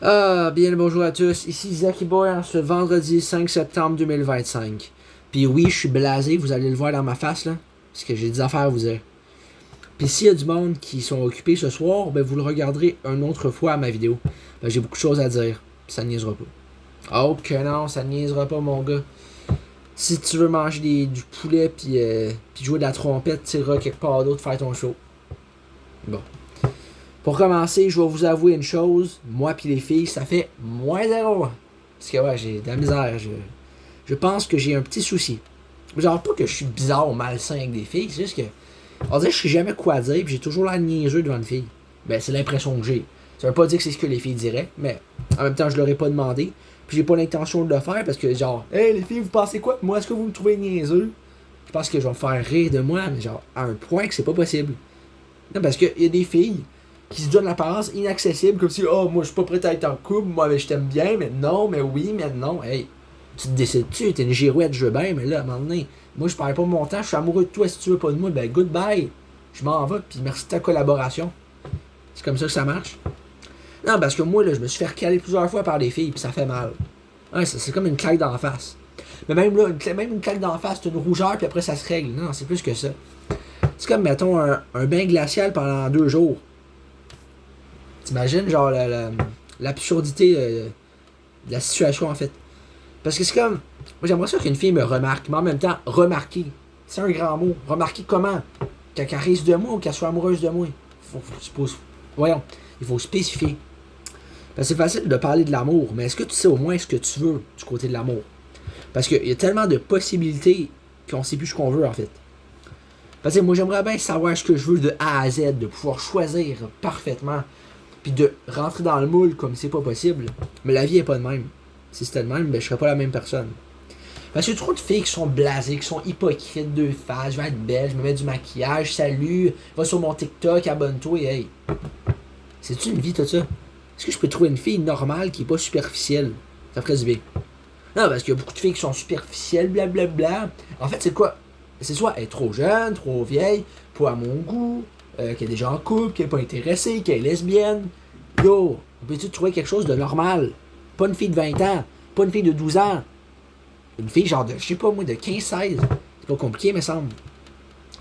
Bien le bonjour à tous, ici Zaki Boy en ce vendredi 5 septembre 2025. Puis oui, je suis blasé, vous allez le voir dans ma face là, parce que j'ai des affaires à vous dire. Puis s'il y a du monde qui sont occupés ce soir, ben vous le regarderez une autre fois à ma vidéo. Ben, j'ai beaucoup de choses à dire, puis ça niaisera pas. Oh que non, ça niaisera pas mon gars. Si tu veux manger du poulet puis jouer de la trompette, tu iras quelque part d'autre faire ton show. Bon. Pour commencer, je vais vous avouer une chose. Moi pis les filles, ça fait moins zéro. Parce que ouais, j'ai de la misère. Je pense que j'ai un petit souci. Genre pas que je suis bizarre ou malsain avec des filles, c'est juste que. On dirait que je sais jamais quoi dire, puis j'ai toujours l'air niaiseux devant une fille. Ben, c'est l'impression que j'ai. Ça veut pas dire que c'est ce que les filles diraient, mais en même temps, je leur ai pas demandé. Puis j'ai pas l'intention de le faire parce que, genre, hey les filles, vous pensez quoi? Moi, est-ce que vous me trouvez niaiseux? Je pense que je vais me faire rire de moi, mais genre, à un point que c'est pas possible. Non, parce qu'il y a des filles qui se donnent l'apparence inaccessible, comme si, oh, moi, je suis pas prêt à être en couple, moi, mais je t'aime bien, mais non, mais oui, mais non. Hey, tu te décides-tu, t'es une girouette, je veux bien, mais là, à un moment donné, moi, je perds pas mon temps, je suis amoureux de toi, si tu veux pas de moi, ben, goodbye. Je m'en vais, puis merci de ta collaboration. C'est comme ça que ça marche. Non, parce que moi, là, je me suis fait recaler plusieurs fois par des filles, puis ça fait mal. Ouais, c'est comme une claque d'en face. Mais même là, même une claque d'en face, c'est une rougeur, puis après, ça se règle. Non, c'est plus que ça. C'est comme, mettons, un bain glacial pendant 2 jours. T'imagines, genre, l'absurdité de la situation, en fait. Parce que c'est comme. Moi, j'aimerais ça qu'une fille me remarque, mais en même temps, remarquer. C'est un grand mot. Remarquer comment? Qu'elle risque de moi ou qu'elle soit amoureuse de moi. Voyons, il faut spécifier. Parce que c'est facile de parler de l'amour, mais est-ce que tu sais au moins ce que tu veux du côté de l'amour? Parce qu'il y a tellement de possibilités qu'on sait plus ce qu'on veut, en fait. Parce que moi, j'aimerais bien savoir ce que je veux de A à Z, de pouvoir choisir parfaitement, puis de rentrer dans le moule comme c'est pas possible. Mais la vie est pas de même. Si c'était de même, ben, je serais pas la même personne. Parce qu'il y a trop de filles qui sont blasées, qui sont hypocrites, deux faces, je vais être belle, je me mets du maquillage, salut, va sur mon TikTok, abonne-toi, et hey. C'est-tu une vie, tout ça? Est-ce que je peux trouver une fille normale qui est pas superficielle? Ça ferait du bien. Non, parce qu'il y a beaucoup de filles qui sont superficielles, blablabla. En fait, c'est quoi? C'est soit elle est trop jeune, trop vieille, pas à mon goût, qui est déjà en couple, qui est pas intéressée, qui est lesbienne. Yo, on peut-tu trouver quelque chose de normal? Pas une fille de 20 ans, pas une fille de 12 ans. Une fille genre de, je sais pas moi, de 15-16. C'est pas compliqué, me semble.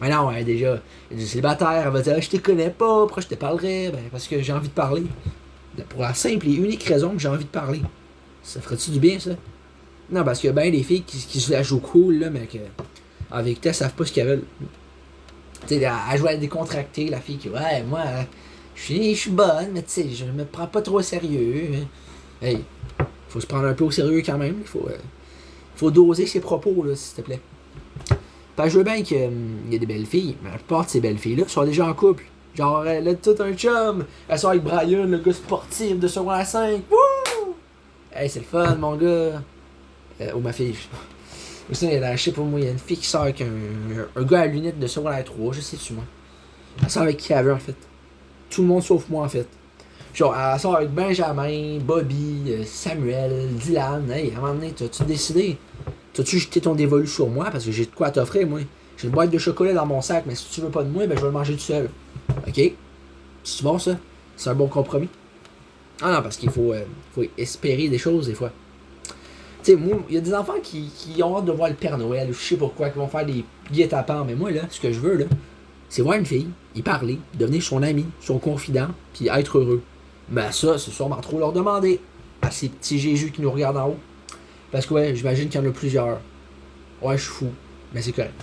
Mais non, elle est déjà célibataire, elle va dire, je te connais pas, pourquoi je te parlerais? Ben, parce que j'ai envie de parler. Pour la simple et unique raison que j'ai envie de parler. Ça ferait-tu du bien, ça? Non, parce qu'il y a bien des filles qui se la jouent cool, là, mais que, en vérité, elles savent pas ce qu'elles veulent. Tu sais, elle joue à décontracter, la fille qui, ouais, moi, je suis bonne, mais tu sais, je me prends pas trop au sérieux. Hey, faut se prendre un peu au sérieux quand même. Faut doser ses propos, là, s'il te plaît. Parce que je veux bien qu'il y ait des belles filles, mais la plupart de ces belles filles-là sont déjà en couple. Genre, elle a tout un chum. Elle sort avec Brian, le gars sportif de secondaire 5. Wouh! Hey, c'est le fun, mon gars. Ou ma fille. Je sais pas moi, il y a une fille qui sort avec un gars à lunettes de secondaire 3, je sais-tu, moi. Elle sort avec qui elle veut, en fait. Tout le monde sauf moi, en fait. Genre, elle sort avec Benjamin, Bobby, Samuel, Dylan. Hey, à un moment donné, t'as-tu décidé? T'as-tu jeté ton dévolu sur moi? Parce que j'ai de quoi t'offrir, moi. J'ai une boîte de chocolat dans mon sac, mais si tu veux pas de moi, ben je vais le manger tout seul. Ok? C'est bon, ça? C'est un bon compromis? Ah non, parce qu'il faut espérer des choses, des fois. Tu sais, moi, il y a des enfants qui ont hâte de voir le Père Noël, je sais pourquoi, qui vont faire des guet-apens, mais moi, là, ce que je veux, là, c'est voir une fille, y parler, devenir son ami, son confident, puis être heureux. Ben ça, c'est sûrement trop leur demander à ces petits Jésus qui nous regardent en haut. Parce que ouais, j'imagine qu'il y en a plusieurs. Ouais, je suis fou, mais c'est correct.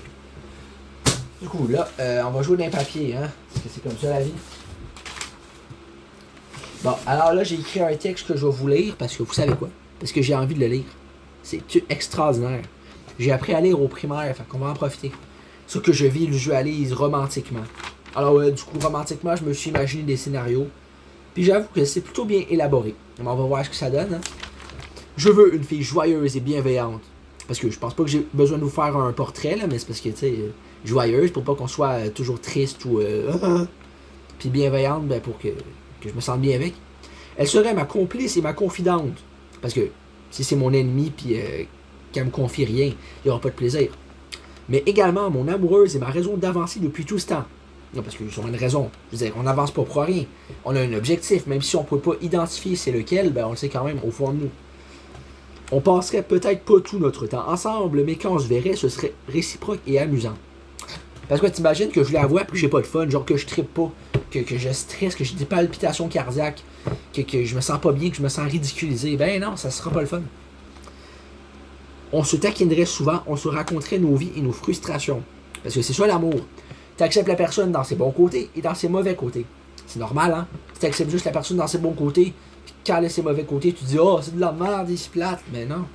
Du coup, là, on va jouer d'un papier, hein, parce que c'est comme ça la vie. Bon, alors là, j'ai écrit un texte que je vais vous lire, parce que vous savez quoi? Parce que j'ai envie de le lire. C'est extraordinaire. J'ai appris à lire au primaire, fait qu'on va en profiter. Ce que je visualise romantiquement. Alors, du coup, romantiquement, je me suis imaginé des scénarios. Puis j'avoue que c'est plutôt bien élaboré. Mais on va voir ce que ça donne. Hein. Je veux une fille joyeuse et bienveillante. Parce que je pense pas que j'ai besoin de vous faire un portrait, là, mais c'est parce que, tu sais, joyeuse pour pas qu'on soit toujours triste ou. Puis bienveillante, ben, pour que je me sente bien avec. Elle serait ma complice et ma confidente. Parce que si c'est mon ennemi puis qu'elle me confie rien, il n'y aura pas de plaisir. Mais également mon amoureuse et ma raison d'avancer depuis tout ce temps. Non, parce qu'il y a sûrement une raison. Je veux dire, on n'avance pas pour rien. On a un objectif, même si on ne peut pas identifier c'est lequel, ben on le sait quand même au fond de nous. On passerait peut-être pas tout notre temps ensemble, mais quand on se verrait, ce serait réciproque et amusant. Parce que t'imagines que je la vois puis que j'ai pas de fun, genre que je trippe pas, que je stresse, que j'ai des palpitations cardiaques, que je me sens pas bien, que je me sens ridiculisé. Ben non, ça sera pas le fun. On se taquinerait souvent, on se raconterait nos vies et nos frustrations. Parce que c'est ça l'amour. Tu acceptes la personne dans ses bons côtés et dans ses mauvais côtés. C'est normal, hein? Si tu acceptes juste la personne dans ses bons côtés, puis quand elle a ses mauvais côtés, tu dis oh, c'est de la merde, c'est plate. Mais non.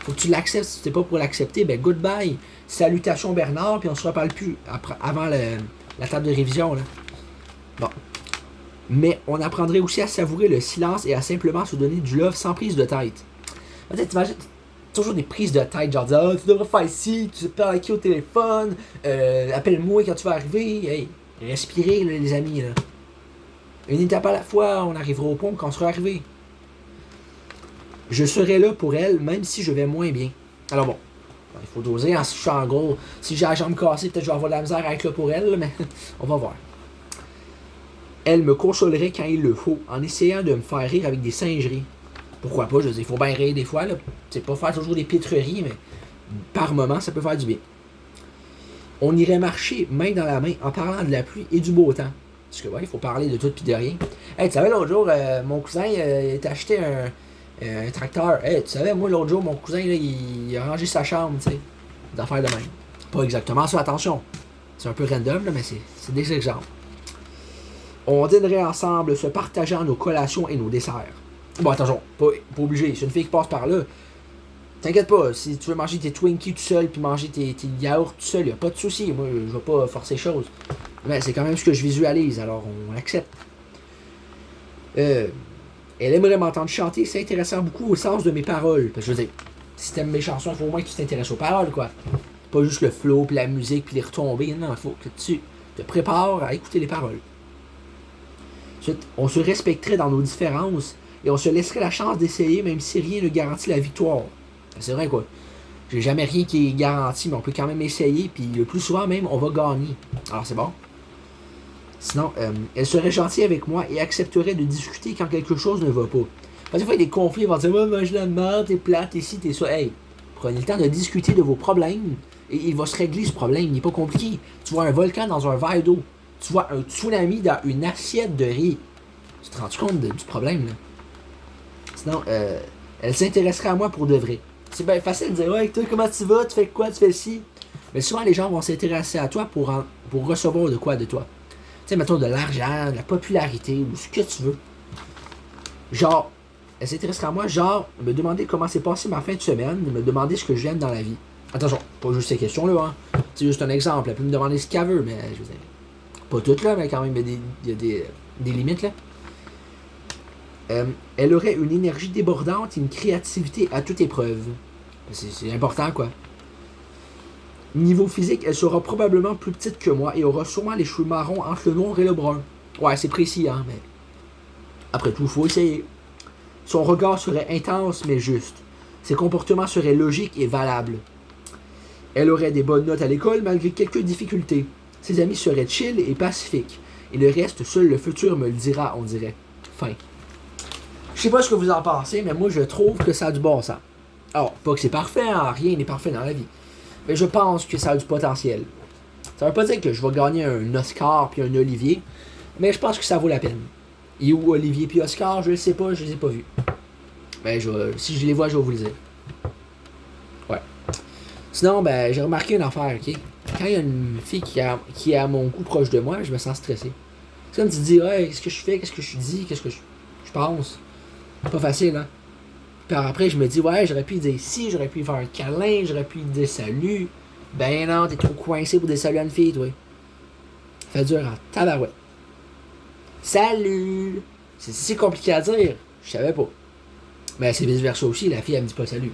Faut que tu l'acceptes. Si tu n'es pas pour l'accepter, ben goodbye. Salutations Bernard, puis on se reparle plus avant la table de révision. Là. Bon. Mais on apprendrait aussi à savourer le silence et à simplement se donner du love sans prise de tête. Peut-être, t'imagines, toujours des prises de tête, genre dire, oh, tu devrais faire ci, tu parles avec qui au téléphone, appelle-moi quand tu vas arriver. Hey, respirez, là, les amis. Là. Une étape à la fois, on arrivera au pont quand on sera arrivé. Je serai là pour elle, même si je vais moins bien. Alors bon, il faut doser. Hein, si je suis en gros, si j'ai la jambe cassée, peut-être que je vais avoir de la misère à être là pour elle, mais on va voir. Elle me consolerait quand il le faut, en essayant de me faire rire avec des singeries. Pourquoi pas, je veux dire, il faut bien rire des fois, là. C'est pas faire toujours des pitreries, mais par moment, ça peut faire du bien. On irait marcher main dans la main en parlant de la pluie et du beau temps. Parce que, ouais, il faut parler de tout et de rien. Hey, tu savais, l'autre jour, mon cousin, il t'a acheté un tracteur. Hey, tu savais, moi, l'autre jour, mon cousin, là, il a rangé sa chambre, tu sais. Des affaires de même. Pas exactement ça, attention. C'est un peu random, là, mais c'est des exemples. On dînerait ensemble, se partageant nos collations et nos desserts. Bon, attention, pas obligé. C'est une fille qui passe par là. T'inquiète pas, si tu veux manger tes Twinkies tout seul puis manger tes yaourts tout seul, y a pas de souci. Moi, je vais pas forcer les choses. Mais c'est quand même ce que je visualise, alors on l'accepte. Elle aimerait m'entendre chanter, s'intéressant beaucoup au sens de mes paroles. Parce que je veux dire, si t'aimes mes chansons, il faut au moins que tu t'intéresses aux paroles, quoi. Pas juste le flow, puis la musique, puis les retombées. Non, il faut que tu te prépares à écouter les paroles. Ensuite, on se respecterait dans nos différences et on se laisserait la chance d'essayer même si rien ne garantit la victoire. C'est vrai quoi. J'ai jamais rien qui est garanti, mais on peut quand même essayer, puis le plus souvent même, on va gagner. Alors c'est bon. Sinon, elle serait gentille avec moi et accepterait de discuter quand quelque chose ne va pas. Parce que des fois, il y a des conflits, ils vont dire moi, je la merde, t'es plate, t'es ci, t'es ça. Hey, prenez le temps de discuter de vos problèmes et il va se régler ce problème. Il n'est pas compliqué. Tu vois un volcan dans un verre d'eau. Tu vois un tsunami dans une assiette de riz. Tu te rends compte du problème, là? Sinon, elle s'intéresserait à moi pour de vrai. C'est bien facile de dire, ouais, toi, comment tu vas, tu fais quoi, tu fais ci. Mais souvent, les gens vont s'intéresser à toi pour recevoir de quoi de toi. Tu sais, mettons de l'argent, de la popularité, ou ce que tu veux. Genre, elle s'intéresserait à moi, genre, me demander comment s'est passée ma fin de semaine, me demander ce que j'aime dans la vie. Attention, pas juste ces questions-là, hein. C'est juste un exemple. Elle peut me demander ce qu'elle veut, mais je veux dire, pas toutes là, mais quand même, il y a des limites là. Elle aurait une énergie débordante et une créativité à toute épreuve. C'est important, quoi. Niveau physique, elle sera probablement plus petite que moi et aura sûrement les cheveux marrons entre le noir et le brun. Ouais, c'est précis, hein, mais... Après tout, il faut essayer. Son regard serait intense, mais juste. Ses comportements seraient logiques et valables. Elle aurait des bonnes notes à l'école, malgré quelques difficultés. Ses amis seraient chill et pacifiques. Et le reste, seul le futur me le dira, on dirait. Fin. Je sais pas ce que vous en pensez, mais moi je trouve que ça a du bon sens. Alors, pas que c'est parfait, hein, rien n'est parfait dans la vie. Mais je pense que ça a du potentiel. Ça veut pas dire que je vais gagner un Oscar puis un Olivier, mais je pense que ça vaut la peine. Et où Olivier puis Oscar, je le sais pas, je les ai pas vus. Mais si je les vois, je vais vous le dire. Ouais. Sinon, ben, j'ai remarqué une affaire, ok? Quand il y a une fille qui est à mon goût proche de moi, je me sens stressé. C'est comme tu te dis, ouais, qu'est-ce que je fais, qu'est-ce que je dis, qu'est-ce que je pense. C'est pas facile, hein? Puis après, je me dis, ouais, j'aurais pu dire si, j'aurais pu lui faire un câlin, j'aurais pu lui dire salut. Ben non, t'es trop coincé pour dire salut à une fille, toi. Ça fait dur en tabarouette. Salut! C'est si compliqué à dire, je savais pas. Mais c'est vice-versa aussi, la fille, elle me dit pas salut.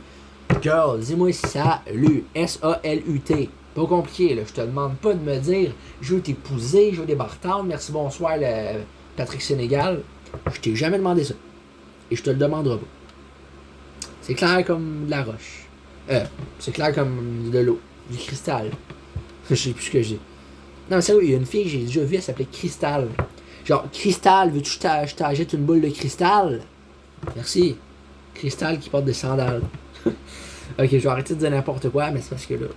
Girl, dis-moi salut. S-A-L-U-T. Pas compliqué, là. Je te demande pas de me dire je veux t'épouser, je veux des bartendes, merci, bonsoir, Patrick Sénégal. Je t'ai jamais demandé ça. Et je te le demanderai pas. C'est clair comme de la roche. C'est clair comme de l'eau. Du cristal. Je sais plus ce que j'ai. Non, mais sérieux, il y a une fille que j'ai déjà vue, elle s'appelait Cristal. Genre, Cristal, veux-tu que je t'achète une boule de cristal? Merci. Cristal qui porte des sandales. Ok, je vais arrêter de dire n'importe quoi, mais c'est parce que là,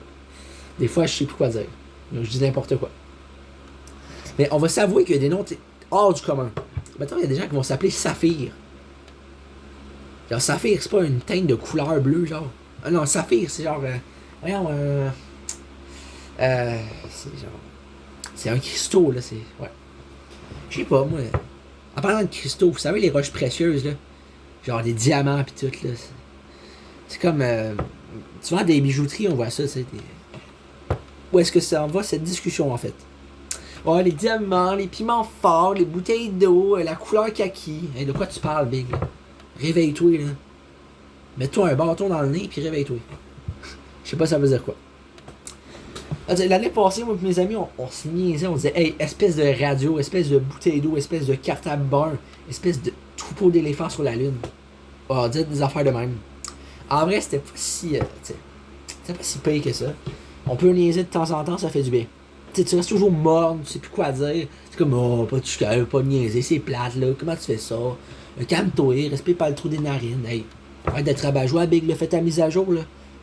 des fois, je sais plus quoi dire. Donc, je dis n'importe quoi. Mais on va s'avouer qu'il y a des noms hors du commun. Maintenant, il y a des gens qui vont s'appeler Saphir. Genre, Saphir, c'est pas une teinte de couleur bleue, genre. Ah non, Saphir, c'est genre. Voyons, c'est genre. C'est un cristaux, là, c'est. Ouais. Je sais pas, moi. En parlant de cristaux, vous savez, les roches précieuses, là. Genre des diamants pis tout, là. C'est comme. Souvent, des bijouteries, on voit ça, c'est des. Où est-ce que ça en va, cette discussion, en fait? Ouais, les diamants, les piments forts, les bouteilles d'eau, la couleur kaki. Hey, de quoi tu parles, Big, là? Réveille-toi, là. Mets-toi un bâton dans le nez, puis réveille-toi. Je sais pas ça veut dire quoi. L'année passée, moi et mes amis, on se niaisait, on disait, hey, espèce de radio, espèce de bouteille d'eau, espèce de cartable burn, espèce de troupeau d'éléphants sur la lune. On disait des affaires de même. En vrai, c'était pas si. C'était pas si pire que ça. On peut niaiser de temps en temps, ça fait du bien. T'sais, tu restes toujours morne, tu sais plus quoi dire. C'est comme, oh, pas de cœur, pas de niaiser, c'est plate, là. Comment tu fais ça? Calme-toi, respire par le trou des narines. Hey, arrête d'être rabat-joie, Big, là, fais ta mise à jour, là.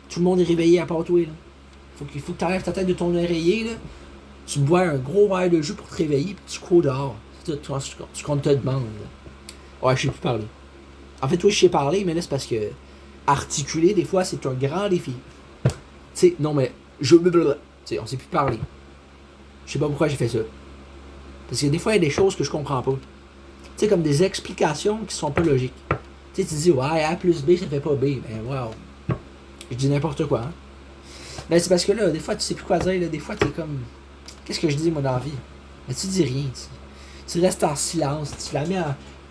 Tout le monde est réveillé à part toi, là. Il faut que tu enlèves ta tête de ton oreiller, là. Tu bois un gros verre de jus pour te réveiller, puis tu cours dehors. C'est tout ce qu'on te demande, là. Ouais, je sais plus parler. En fait, oui, je sais parler, mais là, c'est parce que articuler, des fois, c'est un grand défi. Tu sais, non, mais tu sais, on sait plus parler. Je sais pas pourquoi j'ai fait ça. Parce que des fois, il y a des choses que je comprends pas. Tu sais, comme des explications qui sont pas logiques. Tu sais, tu dis, ouais, A plus B, ça fait pas B. Ben, wow. Je dis n'importe quoi, hein. Ben, c'est parce que là, des fois, tu sais plus quoi dire. Là. Des fois, t'es comme. Qu'est-ce que je dis, moi, dans la vie? Ben, tu dis rien. Tu restes en silence.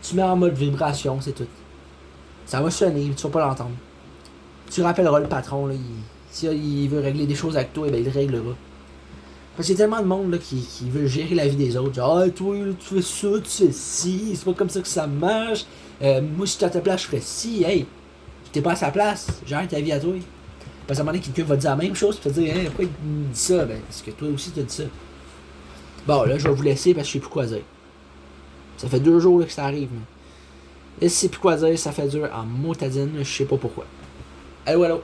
Tu mets en mode vibration, c'est tout. Ça va sonner, mais tu vas pas l'entendre. Tu rappelleras le patron, là. Il veut régler des choses avec toi, ben, il le réglera. Parce qu'il y a tellement de monde là, qui veut gérer la vie des autres. Genre, ah, toi, là, tu fais ça, tu fais ci, c'est pas comme ça que ça marche. Moi, si j'étais à ta place, je ferais ci. Hey, t'es pas à sa place, gère ta vie à toi. Parce qu'à un moment donné, quelqu'un va te dire la même chose, tu vas te dire, hey, pourquoi il me dit ça? Ben, parce que toi aussi, t'as dit ça. Bon, là, je vais vous laisser parce que je sais plus quoi dire. Ça fait 2 jours là, que ça arrive. Mais. Et si je sais plus quoi dire, ça fait dur en motadine, je sais pas pourquoi. Allô, allô.